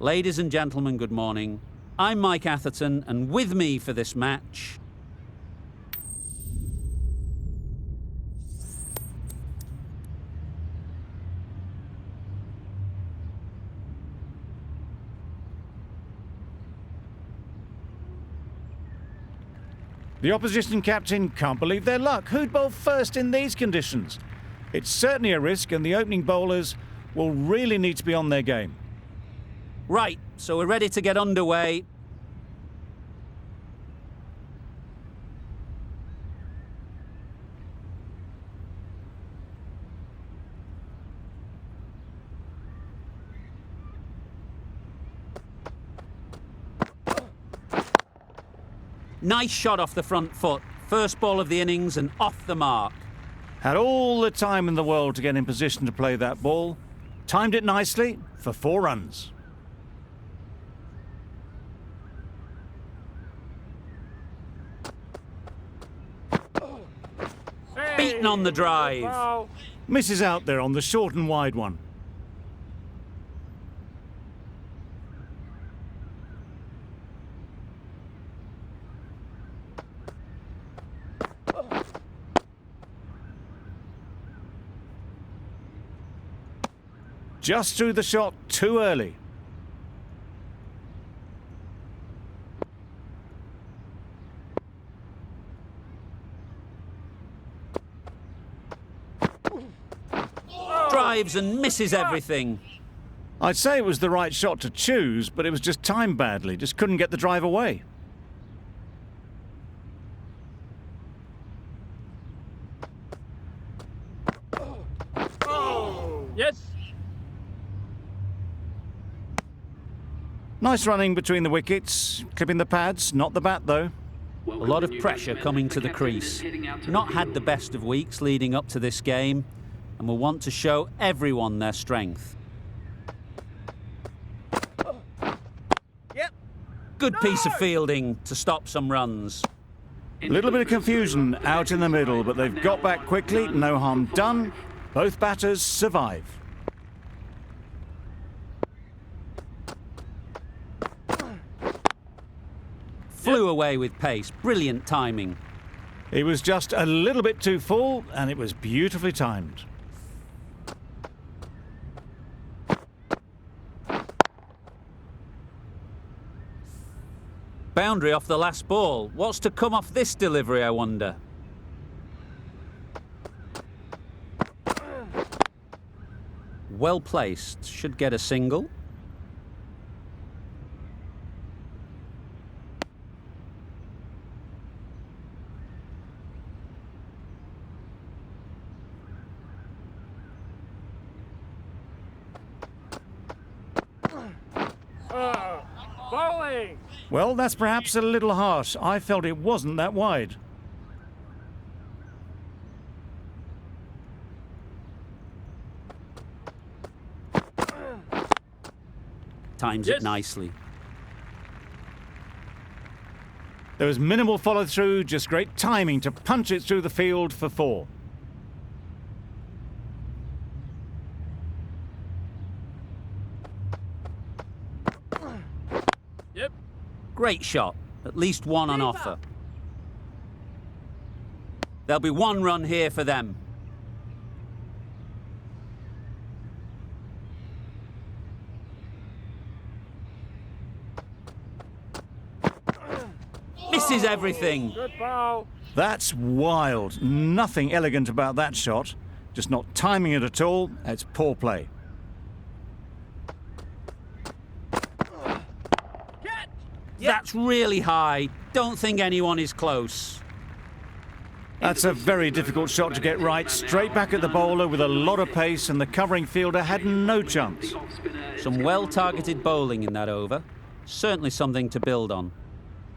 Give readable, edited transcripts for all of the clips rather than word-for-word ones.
Ladies and gentlemen, good morning. I'm Mike Atherton, and with me for this match... The opposition captain can't believe their luck. Who'd bowl first in these conditions? It's certainly a risk, and the opening bowlers will really need to be on their game. Right, so we're ready to get underway. Nice shot off the front foot. First ball of the innings and off the mark. Had all the time in the world to get in position to play that ball. Timed it nicely for 4 runs. Beaten on the drive. Misses out there on the short and wide one. Just threw the shot too early. Drives and misses everything. I'd say it was the right shot to choose, but it was just timed badly. Just couldn't get the drive away. Yes. Nice running between the wickets, clipping the pads, not the bat though. A lot of pressure coming to the crease. Not had the best of weeks leading up to this game, and will want to show everyone their strength. Yep. Good piece of fielding to stop some runs. A little bit of confusion out in the middle, but they've got back quickly, no harm done. Both batters survive. Flew away with pace. Brilliant timing. He was just a little bit too full, and it was beautifully timed. Boundary off the last ball. What's to come off this delivery, I wonder? Well placed. Should get a single. Bowling. Well, that's perhaps a little harsh. I felt it wasn't that wide. Times it nicely. There was minimal follow-through, just great timing to punch it through the field for 4. Yep. Great shot. At least one on offer. There'll be 1 run here for them. Misses everything. Good ball. That's wild. Nothing elegant about that shot. Just not timing it at all. It's poor play. That's really high. Don't think anyone is close. That's a very difficult shot to get right. Straight back at the bowler with a lot of pace, and the covering fielder had no chance. Some well-targeted bowling in that over. Certainly something to build on.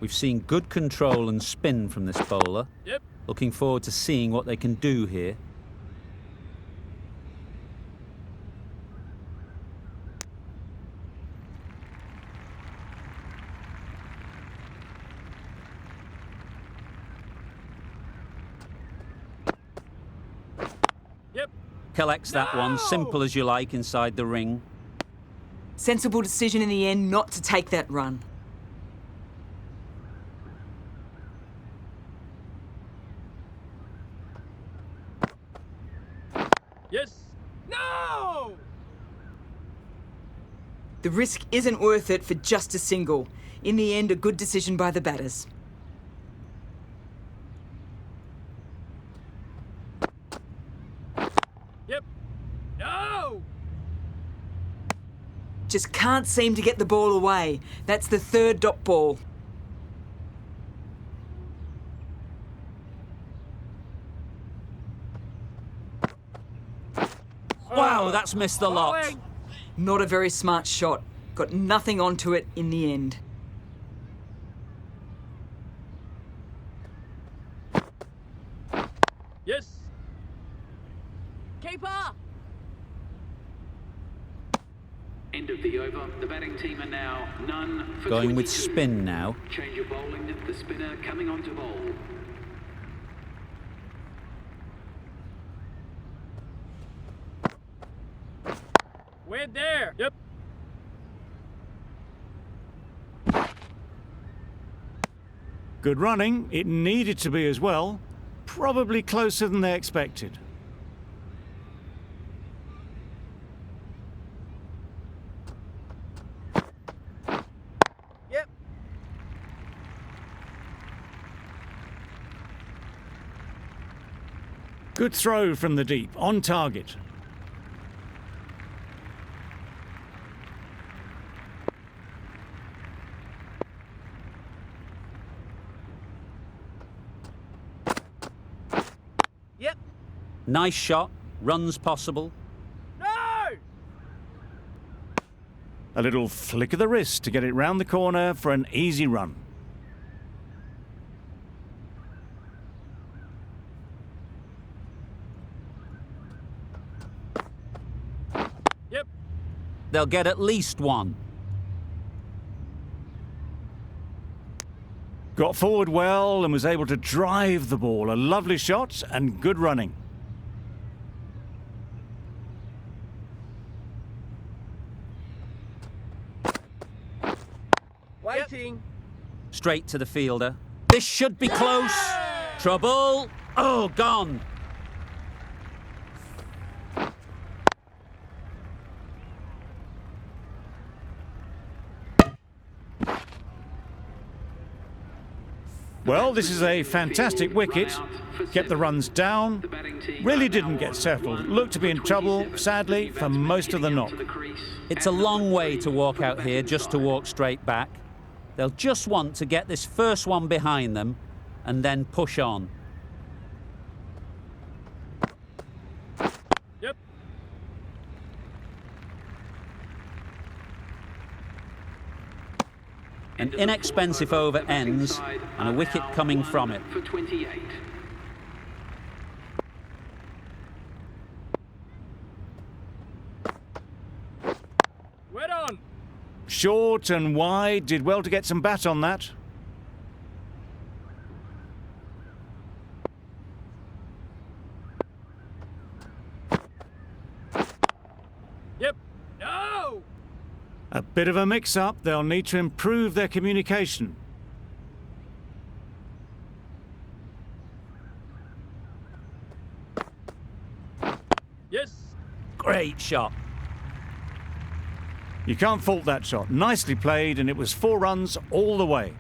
We've seen good control and spin from this bowler. Yep. Looking forward to seeing what they can do here. Yep. Collects that one, simple as you like, inside the ring. Sensible decision in the end not to take that run. Yes. No! The risk isn't worth it for just a single. In the end, a good decision by the batters. Yep. No! Just can't seem to get the ball away. That's the third dot ball. Wow, that's missed the lot. Bowling. Not a very smart shot. Got nothing onto it in the end. Yes. Keeper! End of the over. The batting team are now none for Going with 22. spin now. Change of bowling. The spinner coming on to bowl. We're there. Yep. Good running. It needed to be as well. Probably closer than they expected. Yep. Good throw from the deep, on target. Yep. Nice shot. Runs possible. No! A little flick of the wrist to get it round the corner for an easy run. Yep. They'll get at least one. Got forward well and was able to drive the ball. A lovely shot and good running. Waiting. Straight to the fielder. This should be close. Trouble. Oh, gone. Well, this is a fantastic wicket. Kept the runs down. Really didn't get settled. Looked to be in trouble, sadly, for most of the knock. It's a long way to walk out here just to walk straight back. They'll just want to get this first one behind them and then push on. Yep. An inexpensive over ends and a wicket coming from it. For 28. We're on. Short and wide, did well to get some bat on that. Yep. No! A bit of a mix-up, they'll need to improve their communication. Yes. Great shot. You can't fault that shot. Nicely played, and it was 4 runs all the way.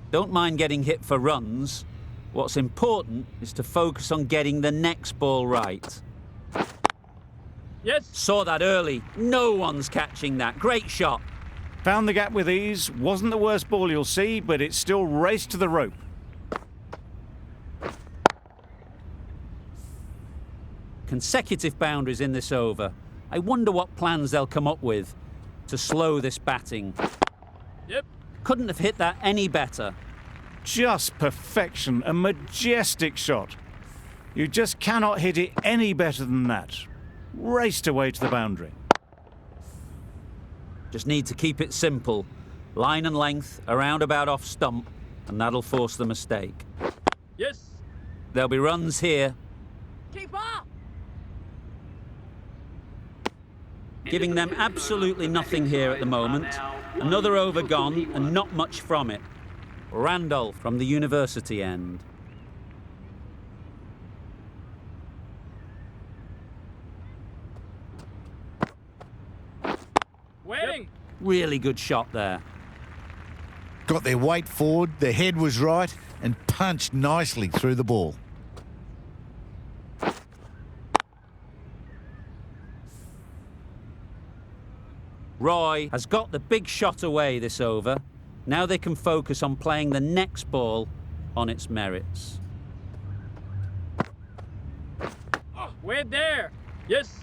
Don't mind getting hit for runs. What's important is to focus on getting the next ball right. Yes. Saw that early. No one's catching that. Great shot. Found the gap with ease. Wasn't the worst ball you'll see, but it still raced to the rope. Consecutive boundaries in this over. I wonder what plans they'll come up with to slow this batting. Yep. Couldn't have hit that any better. Just perfection, a majestic shot. You just cannot hit it any better than that. Raced away to the boundary. Just need to keep it simple. Line and length, around about off stump, and that'll force the mistake. Yes. There'll be runs here, Keeper. giving them absolutely nothing here at the moment. Another over gone and not much from it. Randolph from the university end. Waiting. Really good shot there. Got their weight forward, their head was right, and punched nicely through the ball. Roy has got the big shot away this over. Now they can focus on playing the next ball on its merits. Wait there. Yes.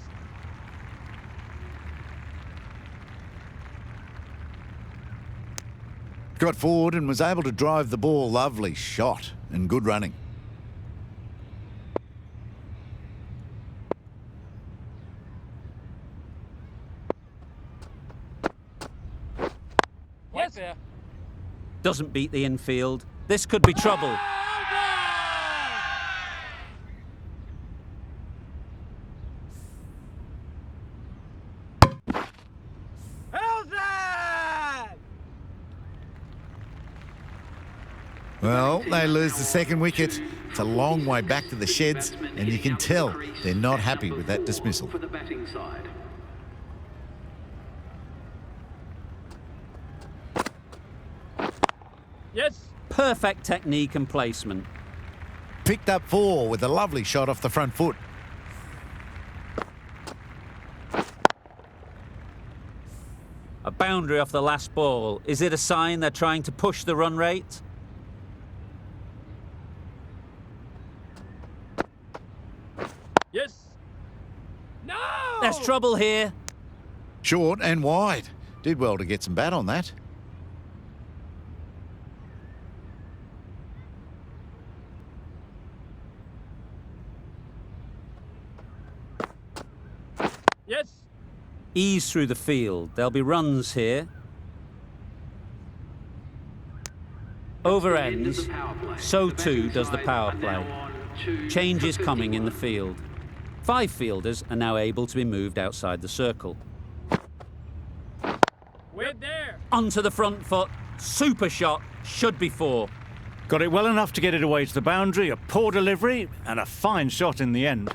Got forward and was able to drive the ball. Lovely shot and good running. Yes. There. Doesn't beat the infield. This could be trouble. Well, they lose the second wicket. It's a long way back to the sheds, and you can tell they're not happy with that dismissal. For the batting side. Yes. Perfect technique and placement. Picked up 4 with a lovely shot off the front foot. A boundary off the last ball. Is it a sign they're trying to push the run rate? Yes. No. There's trouble here. Short and wide. Did well to get some bat on that. Yes. Ease through the field. There'll be runs here. Over ends. So too does the power play. Change is coming in the field. 5 fielders are now able to be moved outside the circle. Wait there. Onto the front foot. Super shot. Should be 4. Got it well enough to get it away to the boundary, a poor delivery, and a fine shot in the end.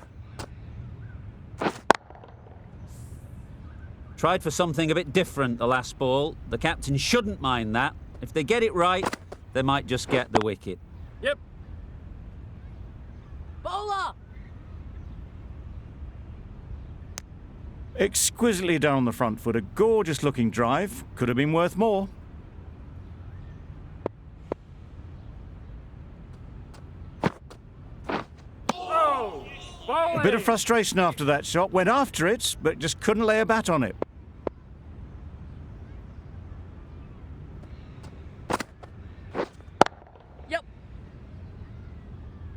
Tried for something a bit different the last ball. The captain shouldn't mind that. If they get it right, they might just get the wicket. Yep. Bowler! Exquisitely down the front foot, a gorgeous looking drive. Could have been worth more. Oh. A bit of frustration after that shot. Went after it, but just couldn't lay a bat on it. Yep.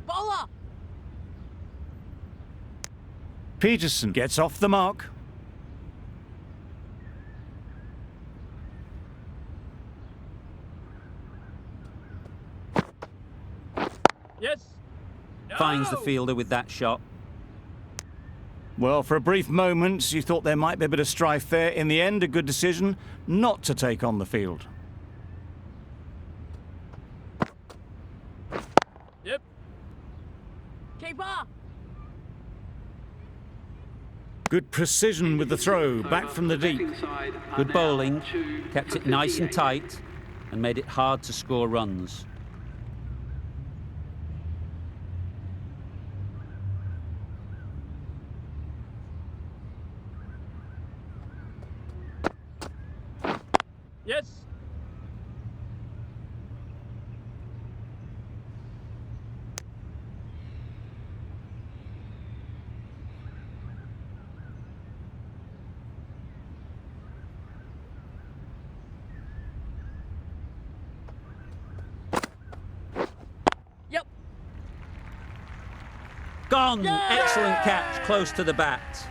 Bowler! Peterson gets off the mark. Yes. Finds the No. fielder with that shot. Well, for a brief moment, you thought there might be a bit of strife there. In the end, a good decision not to take on the field. Yep. Keeper! Good precision with the throw, back from the deep. Good bowling. Kept it nice and tight and made it hard to score runs. Yes. Yep. Gone! Excellent catch, close to the bat.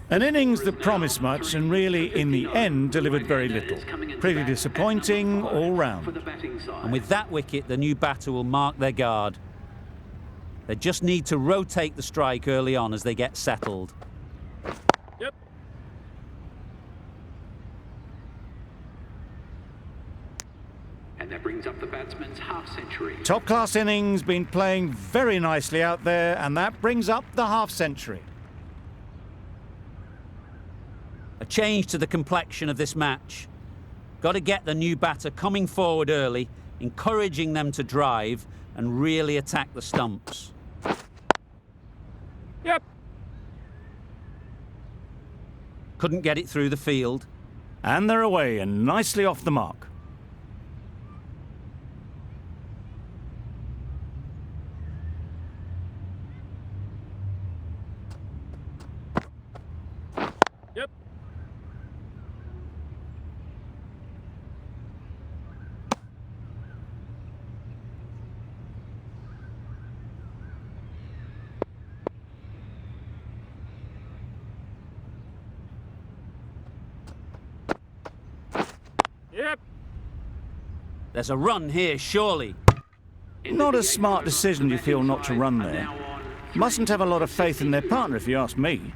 An innings that promised much and really, in the end, delivered very little. Pretty disappointing all round. And with that wicket, the new batter will mark their guard. They just need to rotate the strike early on as they get settled. Yep. And that brings up the batsman's half-century. Top-class innings, been playing very nicely out there, and that brings up the half-century. A change to the complexion of this match. Got to get the new batter coming forward early, encouraging them to drive and really attack the stumps. Yep. Couldn't get it through the field. And they're away and nicely off the mark. Yep. Yep. There's a run here, surely. Not a smart decision, you feel, not to run there. Mustn't have a lot of faith in their partner, if you ask me.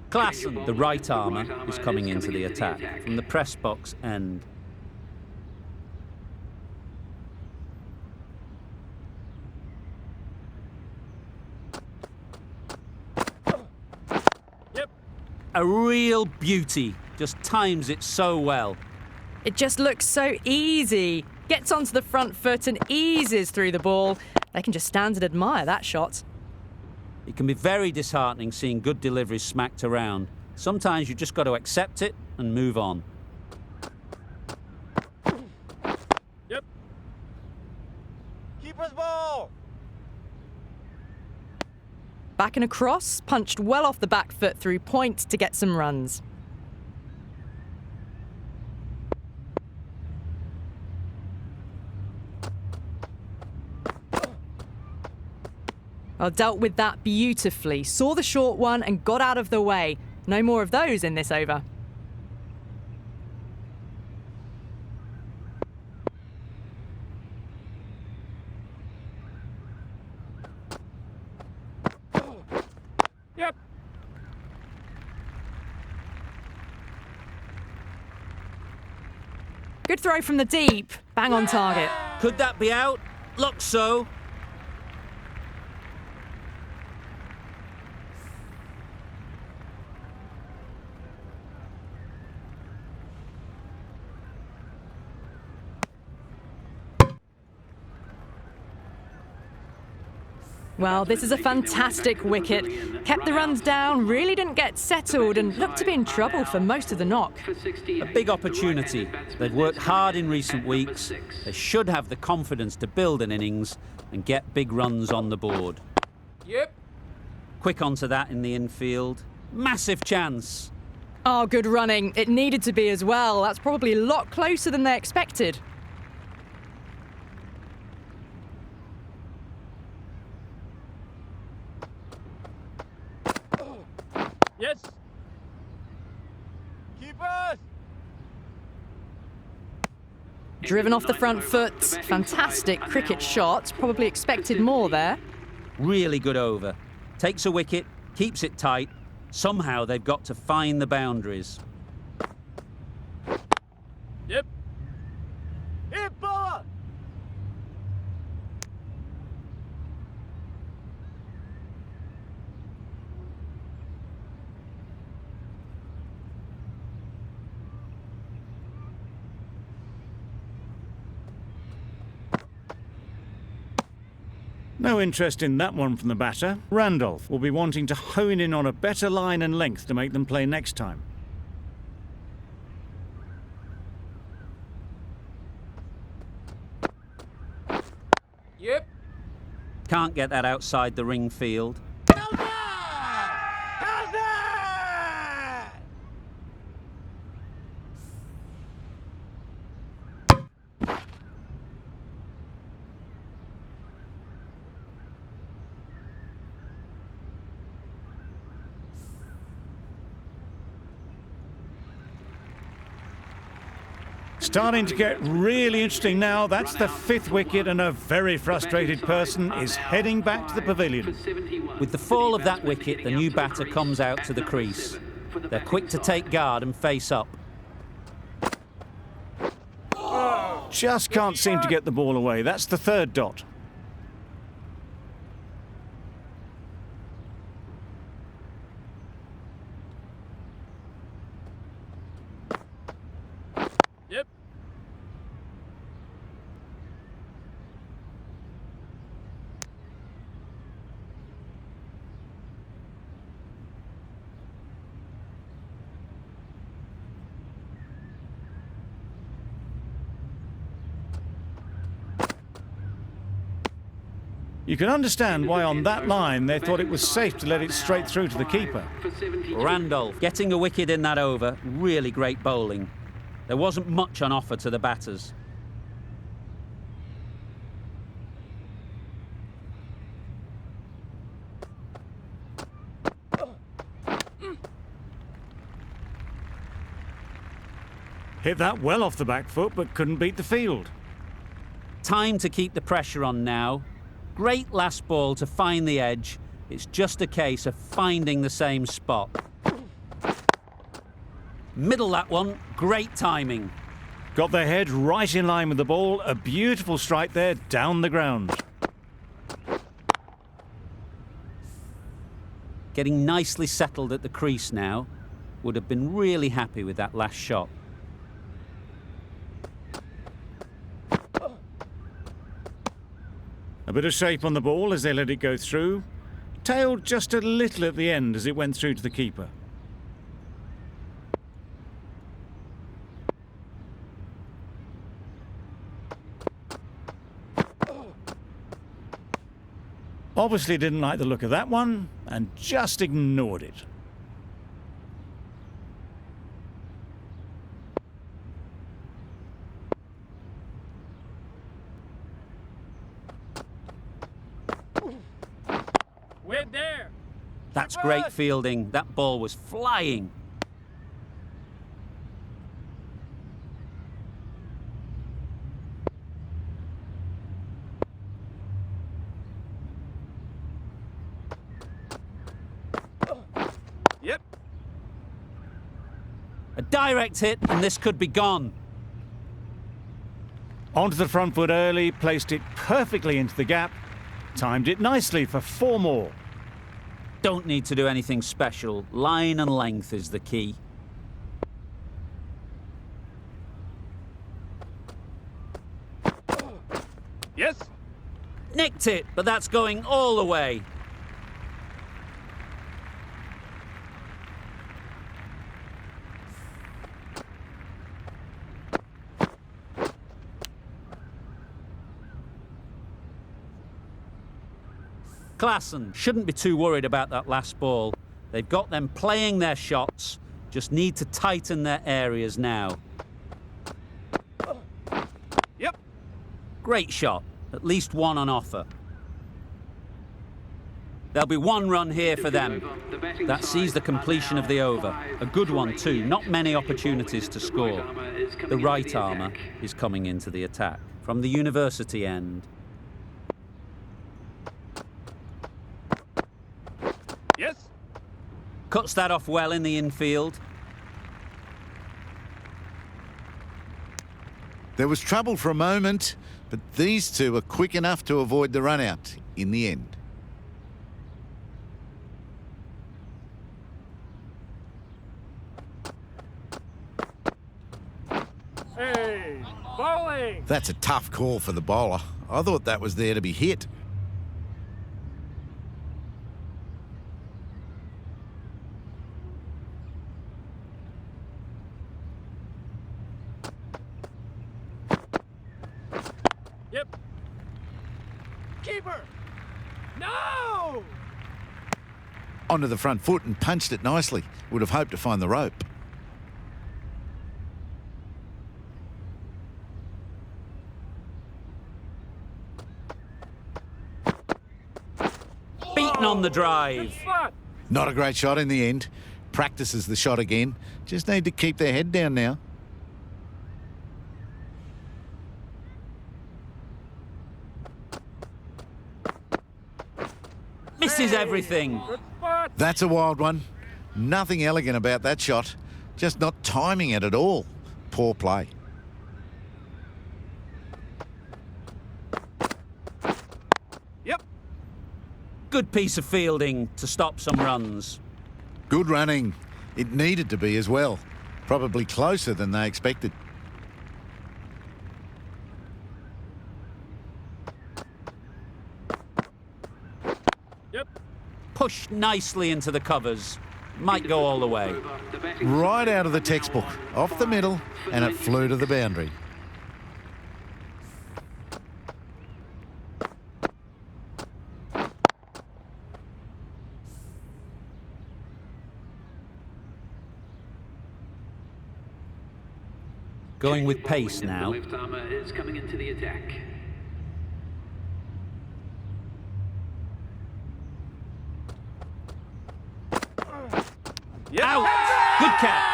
Klassen, the right armour, is coming into the attack from the press box end. Yep. A real beauty, just times it so well. It just looks so easy. Gets onto the front foot and eases through the ball. They can just stand and admire that shot. It can be very disheartening seeing good deliveries smacked around. Sometimes you've just got to accept it and move on. Yep. Keeper's ball! Back and across, punched well off the back foot through point to get some runs. Well, dealt with that beautifully. Saw the short one and got out of the way. No more of those in this over. Yep. Good throw from the deep. Bang on target. Could that be out? Looks so. Well, this is a fantastic wicket. Kept the runs down, really didn't get settled and looked to be in trouble for most of the knock. A big opportunity. They've worked hard in recent weeks. They should have the confidence to build an innings and get big runs on the board. Yep. Quick onto that in the infield. Massive chance. Oh, good running. It needed to be as well. That's probably a lot closer than they expected. Yes. Keepers! Driven off the front foot. Fantastic cricket shot. Probably expected more there. Really good over. Takes a wicket, keeps it tight. Somehow they've got to find the boundaries. Yep. Hit ball! No interest in that one from the batter. Randolph will be wanting to hone in on a better line and length to make them play next time. Yep. Can't get that outside the ring field. Starting to get really interesting now. That's the 5th wicket, and a very frustrated person is heading back to the pavilion. With the fall of that wicket, the new batter comes out to the crease. They're quick to take guard and face up. Just can't seem to get the ball away. That's the 3rd dot. Yep. You can understand why on that line they thought it was safe to let it straight through to the keeper. Randolph getting a wicket in that over, really great bowling. There wasn't much on offer to the batters. Hit that well off the back foot, but couldn't beat the field. Time to keep the pressure on now. Great last ball to find the edge. It's just a case of finding the same spot. Middle that one, great timing. Got their head right in line with the ball. A beautiful strike there down the ground. Getting nicely settled at the crease now. Would have been really happy with that last shot. A bit of shape on the ball as they let it go through. Tailed just a little at the end as it went through to the keeper. Obviously didn't like the look of that one and just ignored it. We're there. That's great fielding. That ball was flying. Yep. A direct hit, and this could be gone. Onto the front foot early, placed it perfectly into the gap. Timed it nicely for 4 more. Don't need to do anything special. Line and length is the key. Yes. Nicked it, but that's going all the way. Klassen shouldn't be too worried about that last ball. They've got them playing their shots, just need to tighten their areas now. Yep. Great shot, at least one on offer. There'll be 1 run here for them. That sees the completion of the over. A good one too, not many opportunities to score. The right armour is coming into the attack from the university end. Yes. Cuts that off well in the infield. There was trouble for a moment, but these two were quick enough to avoid the run-out in the end. Hey, bowling. That's a tough call for the bowler. I thought that was there to be hit. Yep. Keeper. No! Onto the front foot and punched it nicely. Would have hoped to find the rope. Beaten on the drive. Spot. Not a great shot in the end. Practices the shot again. Just need to keep their head down now. Misses everything. Good spot. That's a wild one. Nothing elegant about that shot. Just not timing it at all. Poor play. Yep. Good piece of fielding to stop some runs. Good running. It needed to be as well. Probably closer than they expected. Yep. Pushed nicely into the covers. Might go all the way. Right out of the textbook. Off the middle, and it flew to the boundary. Going with pace now. The left armour is coming into the attack. Yep. Out! Good catch!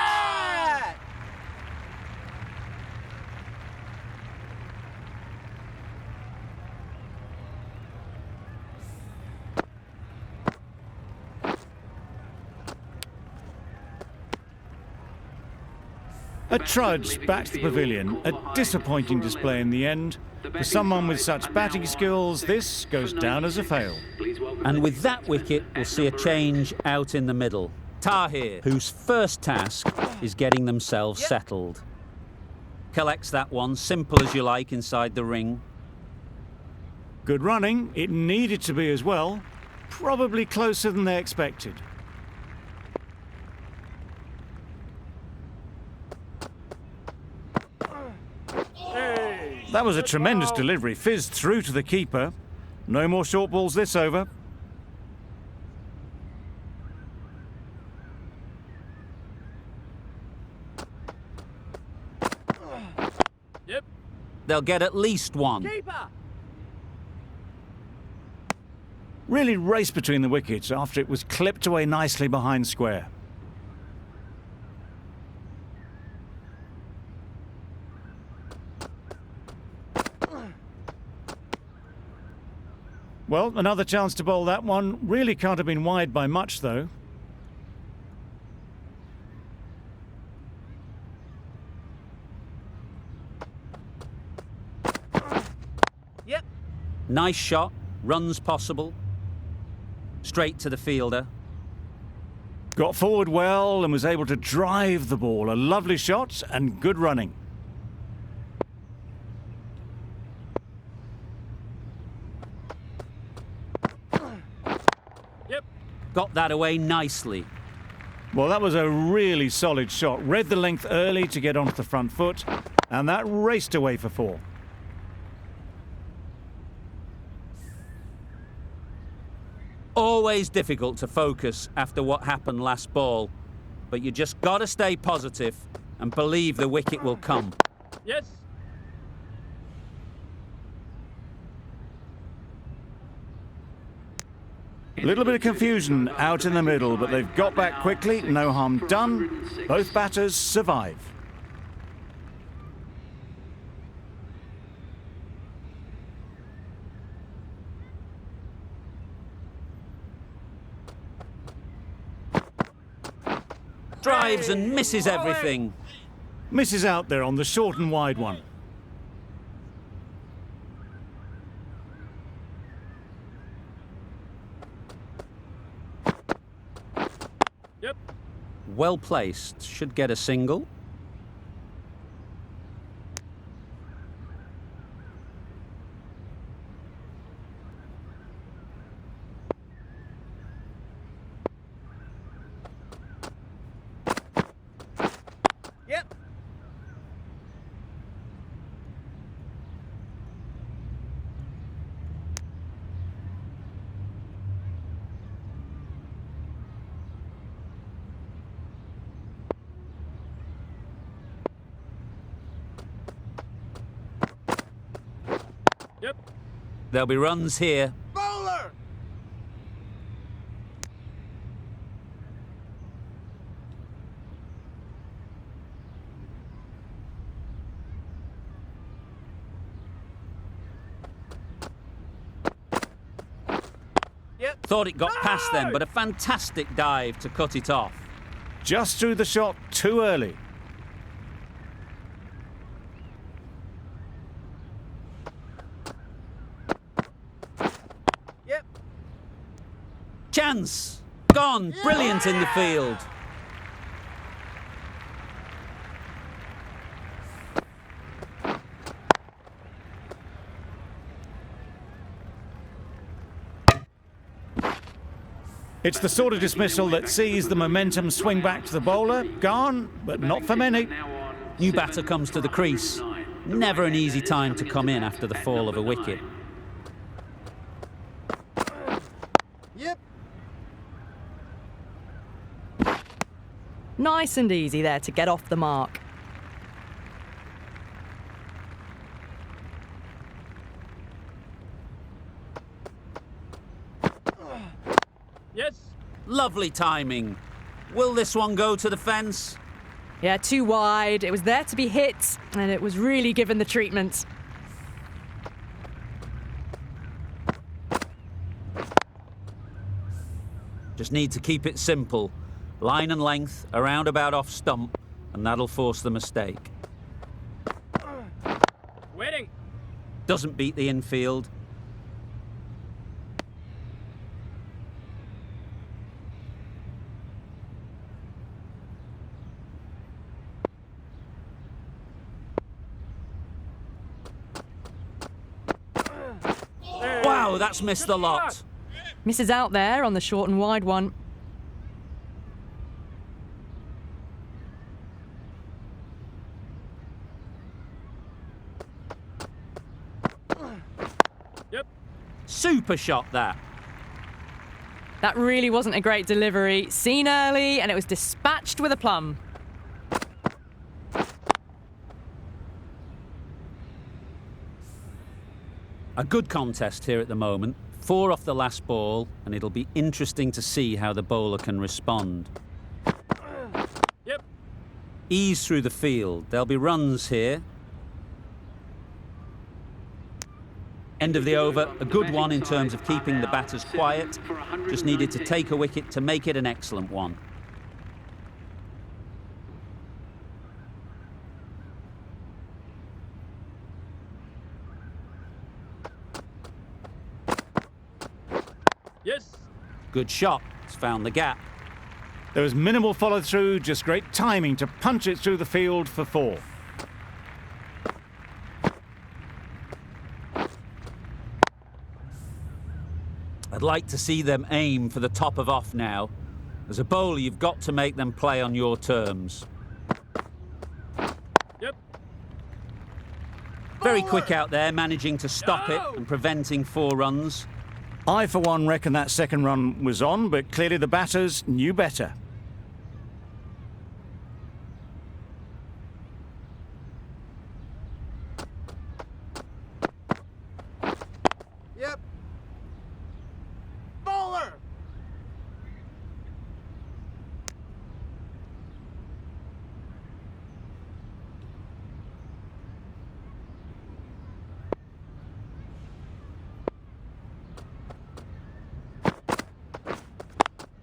A trudge back to the pavilion. A disappointing display in the end. For someone with such batting skills, this goes down as a fail. And with that wicket, we'll see a change out in the middle. Tahir, whose first task is getting themselves settled. Collects that one, simple as you like, inside the ring. Good running. It needed to be as well. Probably closer than they expected. Hey. That was a tremendous delivery. Fizzed through to the keeper. No more short balls this over. Yep. They'll get at least one. Keeper! Really raced between the wickets after it was clipped away nicely behind square. Well, another chance to bowl that one. Really can't have been wide by much, though. Yep. Nice shot, runs possible. Straight to the fielder. Got forward well and was able to drive the ball. A lovely shot and good running. Yep. Got that away nicely. Well, that was a really solid shot. Read the length early to get onto the front foot, and that raced away for four. Always difficult to focus after what happened last ball, but you just got to stay positive and believe the wicket will come. Yes. A little bit of confusion out in the middle, but they've got back quickly. No harm done. Both batters survive. Drives and misses everything. Misses out there on the short and wide one. Yep. Well placed. Should get a single. Yep. Yep. There'll be runs here. Bowler! Yep. Thought it got past them, but a fantastic dive to cut it off. Just threw the shot too early. Yep. Chance! Gone! Brilliant in the field. It's the sort of dismissal that sees the momentum swing back to the bowler. Gone, but not for many. New batter comes to the crease. Never an easy time to come in after the fall of a wicket. Yep. Nice and easy there to get off the mark. Yes. Lovely timing. Will this one go to the fence? Yeah, too wide. It was there to be hit, and it was really given the treatment. Just need to keep it simple. Line and length, around about off stump, and that'll force the mistake. Waiting. Doesn't beat the infield. Wow, that's missed the lot. Misses out there on the short and wide one. Yep. Super shot that. That really wasn't a great delivery. Seen early, and it was dispatched with a plum. A good contest here at the moment. 4 off the last ball, and it'll be interesting to see how the bowler can respond. Yep. Ease through the field. There'll be runs here. End of the over. A good one in terms of keeping the batters quiet. Just needed to take a wicket to make it an excellent one. Yes. Good shot. It's found the gap. There was minimal follow-through, just great timing to punch it through the field for 4. I'd like to see them aim for the top of off now. As a bowler, you've got to make them play on your terms. Yep. Very quick out there, managing to stop it and preventing 4 runs. I, for one, reckon that second run was on, but clearly the batters knew better. Yep. Bowler!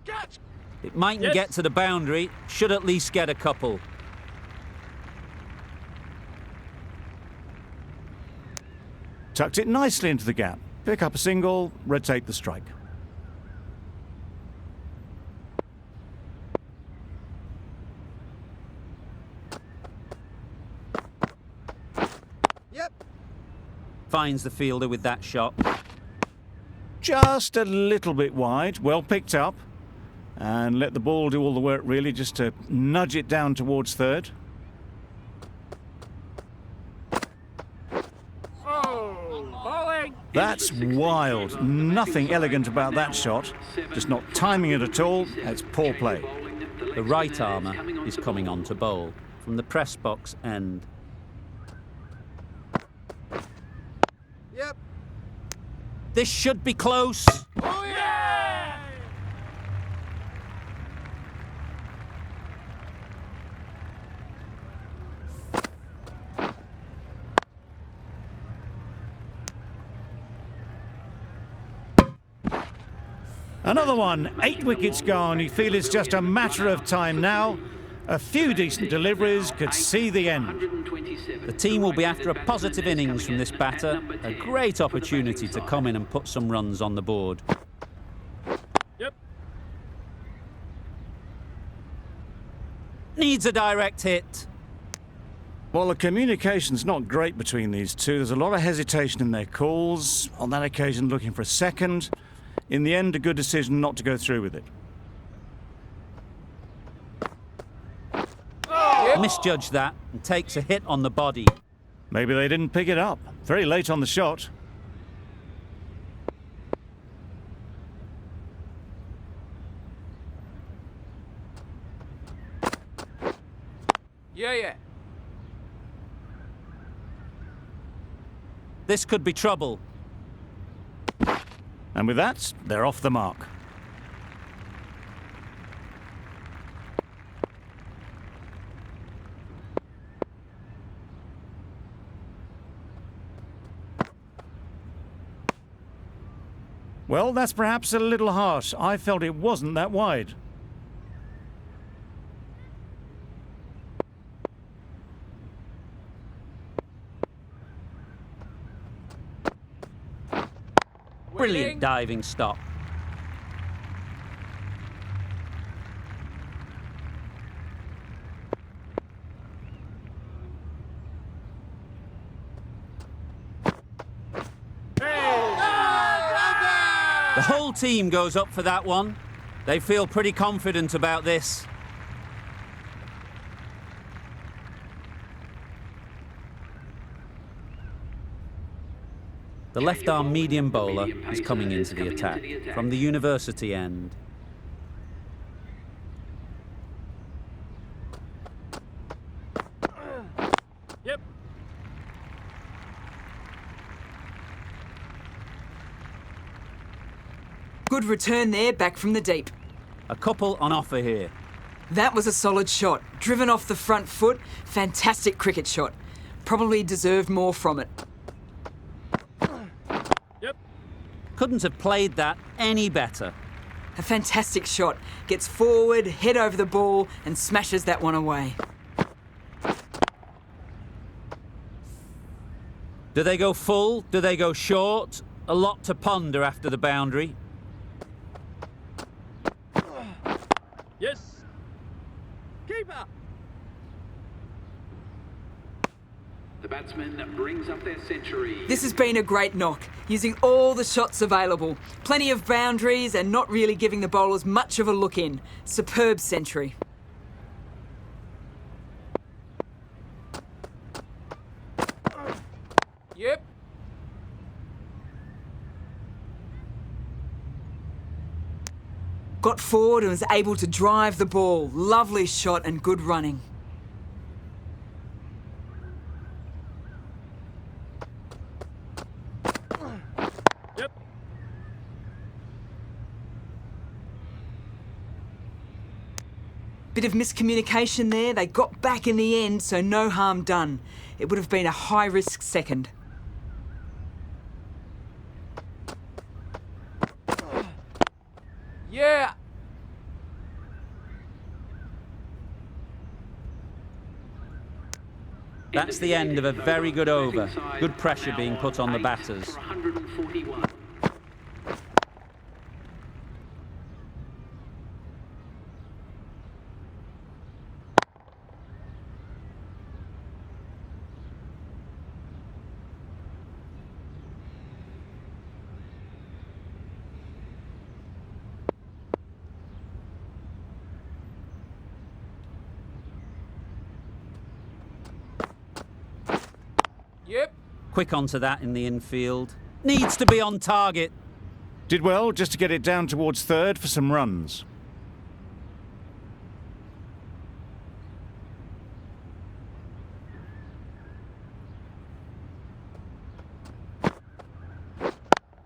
Catch! It mightn't Yes. get to the boundary, should at least get a couple. Tucked it nicely into the gap. Pick up a single, rotate the strike. Yep. Finds the fielder with that shot. Just a little bit wide, well picked up. And let the ball do all the work, really, just to nudge it down towards third. Oh, bowling. That's wild. Nothing elegant about that shot. Just not timing it at all. It's poor play. The right armour is coming on to bowl from the press box end. Yep. This should be close. Oh, yeah! Another one, 8 wickets gone. You feel it's just a matter of time now. A few decent deliveries could see the end. The team will be after a positive innings from this batter. A great opportunity to come in and put some runs on the board. Yep. Needs a direct hit. Well, the communication's not great between these two. There's a lot of hesitation in their calls. On that occasion, looking for a second. In the end, a good decision not to go through with it. Misjudged that and takes a hit on the body. Maybe they didn't pick it up. Very late on the shot. Yeah. This could be trouble. And with that, they're off the mark. Well, that's perhaps a little harsh. I felt it wasn't that wide. Brilliant diving stop. The whole team goes up for that one. They feel pretty confident about this. The left-arm medium bowler is coming into the attack from the university end. Yep. Good return there, back from the deep. A couple on offer here. That was a solid shot. Driven off the front foot. Fantastic cricket shot. Probably deserved more from it. Yep. Couldn't have played that any better. A fantastic shot. Gets forward, head over the ball, and smashes that one away. Do they go full? Do they go short? A lot to ponder after the boundary. Yes. Keeper. The batsman brings up their century. This has been a great knock, using all the shots available. Plenty of boundaries and not really giving the bowlers much of a look in. Superb century. Yep. Got forward and was able to drive the ball. Lovely shot and good running. Yep. Bit of miscommunication there. They got back in the end, so no harm done. It would have been a high-risk second. Yeah. That's the end of a very good over. Good pressure being put on the batters. For 141. Yep. Quick onto that in the infield. Needs to be on target. Did well just to get it down towards third for some runs.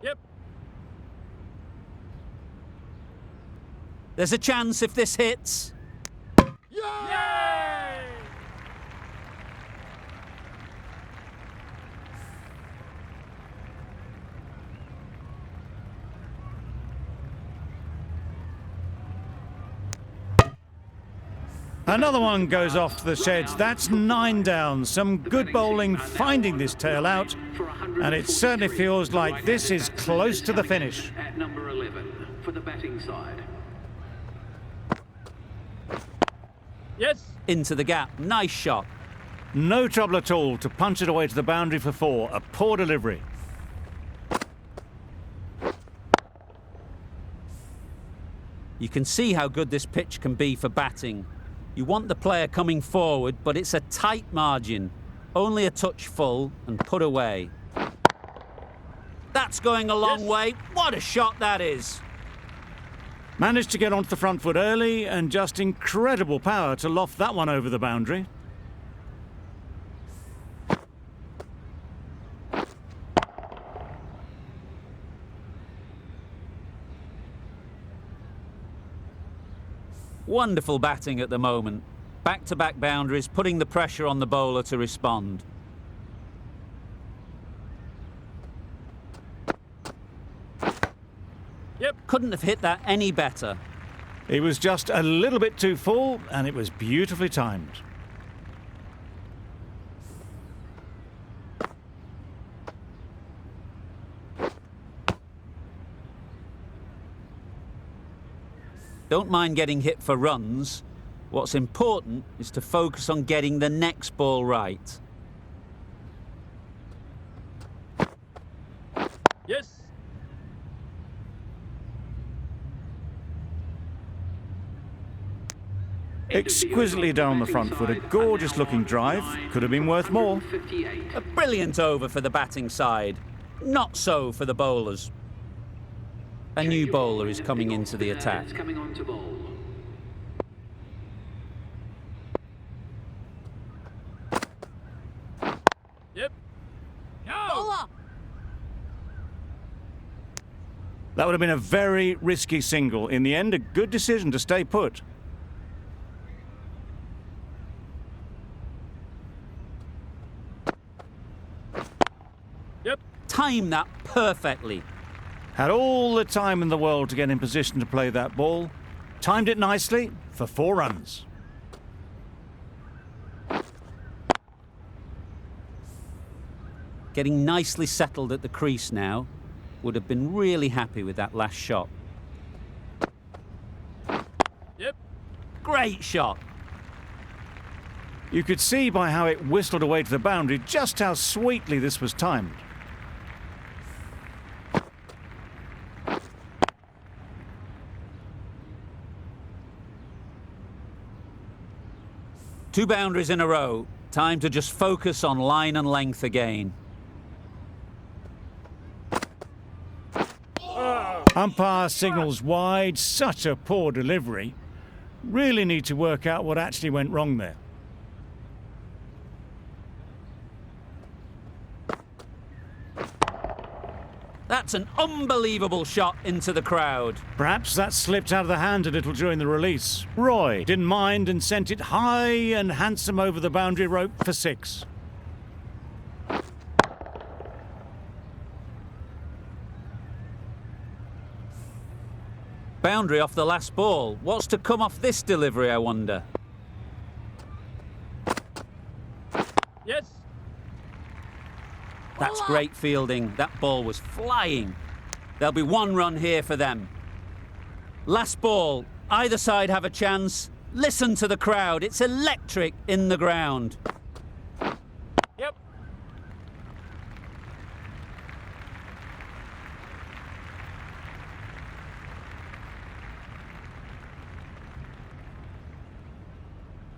Yep. There's a chance if this hits. Yay! Another one goes off to the sheds. That's 9 down. Some good bowling finding this tail out, and it certainly feels like this is close to the finish. At number 11 for the batting side. Yes. Into the gap. Nice shot. No trouble at all to punch it away to the boundary for 4. A poor delivery. You can see how good this pitch can be for batting. You want the player coming forward, but it's a tight margin. Only a touch full and put away. That's going a long way. What a shot that is. Managed to get onto the front foot early and just incredible power to loft that one over the boundary. Wonderful batting at the moment. Back-to-back boundaries, putting the pressure on the bowler to respond. Yep. Couldn't have hit that any better. It was just a little bit too full, and it was beautifully timed. Don't mind getting hit for runs. What's important is to focus on getting the next ball right. Yes. Exquisitely done on the front foot. A gorgeous looking drive. Could have been worth more. 58. A brilliant over for the batting side. Not so for the bowlers. A new bowler is coming into the attack. It's coming on to bowl. Yep. Go. That would have been a very risky single. In the end, a good decision to stay put. Yep. Time that perfectly. Had all the time in the world to get in position to play that ball. Timed it nicely for 4 runs. Getting nicely settled at the crease now. Would have been really happy with that last shot. Yep. Great shot. You could see by how it whistled away to the boundary just how sweetly this was timed. Two boundaries in a row. Time to just focus on line and length again. Umpire signals wide. Such a poor delivery. Really need to work out what actually went wrong there. That's an unbelievable shot into the crowd. Perhaps that slipped out of the hand a little during the release. Roy didn't mind and sent it high and handsome over the boundary rope for 6. Boundary off the last ball. What's to come off this delivery, I wonder? Yes. That's great fielding. That ball was flying. There'll be 1 run here for them. Last ball. Either side have a chance. Listen to the crowd. It's electric in the ground. Yep.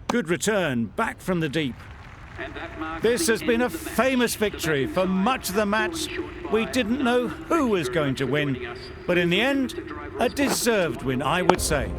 Good return, back from the deep. And that marks This the has been end a of the match. famous The victory. batting For side much of the match, we didn't know who was going to win. But in the end, a deserved win, I would say.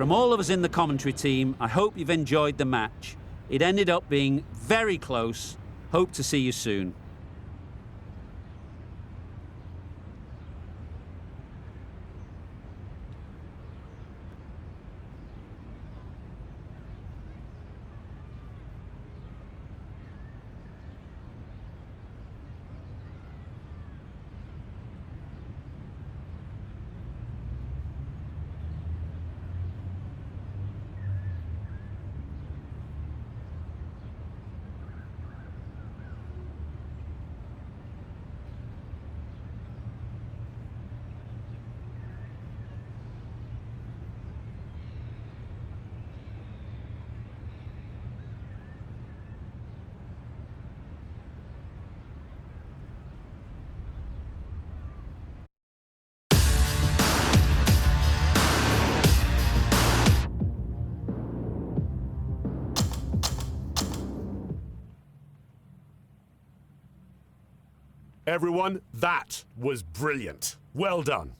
From all of us in the commentary team, I hope you've enjoyed the match. It ended up being very close. Hope to see you soon. Everyone, that was brilliant. Well done.